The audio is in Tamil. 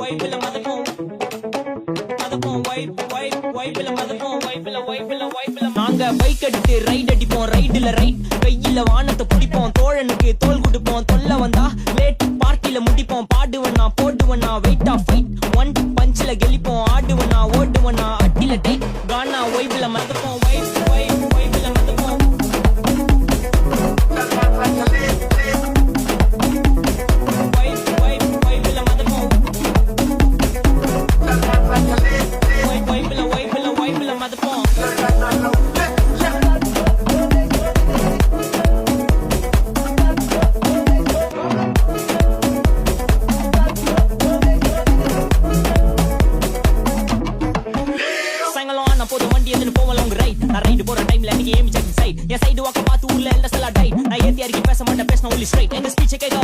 வைப்பில மதப்போம் மதப்போம் வைப்பில மதப்போம் வைப்பில நாங்க பைக் எடுத்து ரைட் அடிப்போம் ரைடுல ரைட் கையில வானத்தை பிடிப்போம் தோழனுக்கு தோல் கொடுப்போம் தொல்ல வந்தா லேட் பார்ட்டில முடிப்போம் பாடுவனா போடுவனா வெயிட் ஆஃப் ஃபைட் ஒன் பஞ்சில கெலிப்போம் ஆடுவனா ஓடுவனா அட்டில டைட் கானா வைப்பில மதப்போம் வைப்பில மதப்போம் என் சைடு வாக்க பார்த்து ஊர்ல எல்லாம் டைட் நான் ஏத்தி அறிக்கை பேச மாட்டேன் பேசின ஒன்லி ஸ்ட்ரைட் எங்க ஸ்பீச் கேட்க